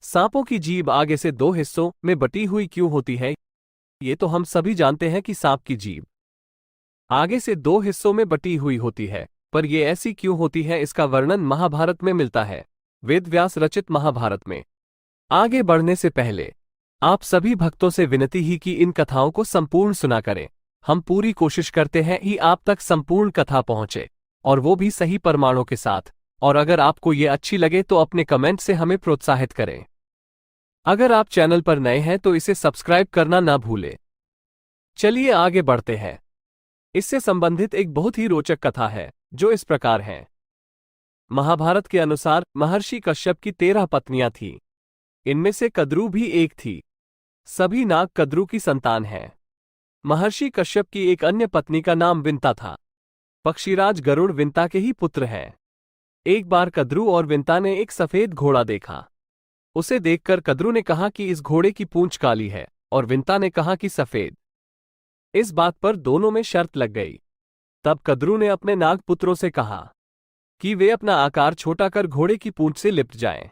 सांपों की जीभ आगे से दो हिस्सों में बटी हुई क्यों होती है? ये तो हम सभी जानते हैं कि सांप की जीभ आगे से दो हिस्सों में बटी हुई होती है, पर यह ऐसी क्यों होती है, इसका वर्णन महाभारत में मिलता है, वेद व्यास रचित महाभारत में। आगे बढ़ने से पहले आप सभी भक्तों से विनती ही कि इन कथाओं को संपूर्ण सुना करें। हम पूरी कोशिश करते हैं कि आप तक संपूर्ण कथा पहुंचे, और वो भी सही प्रमाणों के साथ। और अगर आपको ये अच्छी लगे तो अपने कमेंट से हमें प्रोत्साहित करें। अगर आप चैनल पर नए हैं तो इसे सब्सक्राइब करना ना भूलें। चलिए आगे बढ़ते हैं। इससे संबंधित एक बहुत ही रोचक कथा है, जो इस प्रकार है। महाभारत के अनुसार महर्षि कश्यप की 13 पत्नियां थीं। इनमें से कद्रू भी एक थी। सभी नाग कद्रू की संतान हैं। महर्षि कश्यप की एक अन्य पत्नी का नाम विंता था। पक्षीराज गरुड़ विंता के ही पुत्र हैं। एक बार कद्रू और विंता ने एक सफेद घोड़ा देखा। उसे देखकर कद्रू ने कहा कि इस घोड़े की पूंछ काली है, और विंता ने कहा कि सफेद। इस बात पर दोनों में शर्त लग गई। तब कद्रू ने अपने नाग पुत्रों से कहा कि वे अपना आकार छोटा कर घोड़े की पूंछ से लिपट जाएं,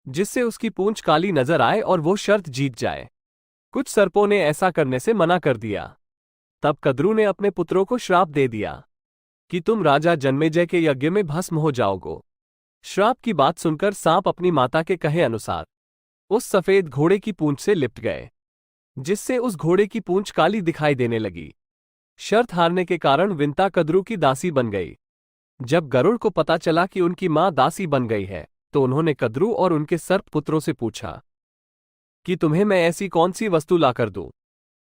जिससे उसकी पूंछ काली नजर आए और वो शर्त जीत जाए। कुछ सर्पों ने ऐसा करने से मना कर दिया। तब कद्रू ने अपने पुत्रों को श्राप दे दिया कि तुम राजा जन्मेजय के यज्ञ में भस्म हो जाओगे। श्राप की बात सुनकर सांप अपनी माता के कहे अनुसार उस सफेद घोड़े की पूंछ से लिपट गए, जिससे उस घोड़े की पूंछ काली दिखाई देने लगी। शर्त हारने के कारण विंता कद्रू की दासी बन गई। जब गरुड़ को पता चला कि उनकी मां दासी बन गई है, तो उन्होंने कद्रू और उनके सर्प पुत्रों से पूछा कि तुम्हें मैं ऐसी कौन सी वस्तु लाकर दूं,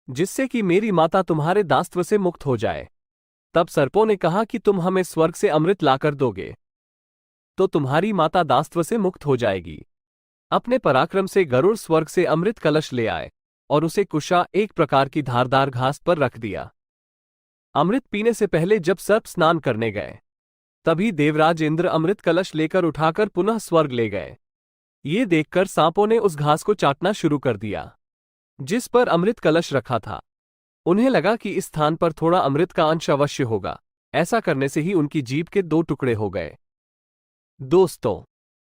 जिससे कि मेरी माता तुम्हारे दासत्व से मुक्त हो जाए। तब सर्पों ने कहा कि तुम हमें स्वर्ग से अमृत लाकर दोगे, तो तुम्हारी माता दासत्व से मुक्त हो जाएगी। अपने पराक्रम से गरुड़ स्वर्ग से अमृत कलश ले आए और उसे कुशा, एक प्रकार की धारदार घास पर रख दिया। अमृत पीने से पहले जब सर्प स्नान करने गए, तभी देवराज इंद्र अमृत कलश लेकर उठाकर पुनः स्वर्ग ले गए। ये देखकर सांपों ने उस घास को चाटना शुरू कर दिया जिस पर अमृत कलश रखा था। उन्हें लगा कि इस स्थान पर थोड़ा अमृत का अंश अवश्य होगा। ऐसा करने से ही उनकी जीभ के 2 टुकड़े हो गए। दोस्तों,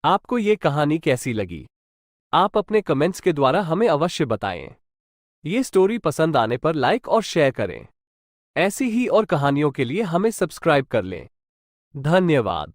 आपको ये कहानी कैसी लगी? आप अपने कमेंट्स के द्वारा हमें अवश्य बताएं। ये स्टोरी पसंद आने पर लाइक और शेयर करें। ऐसी ही और कहानियों के लिए हमें सब्सक्राइब कर लें। धन्यवाद।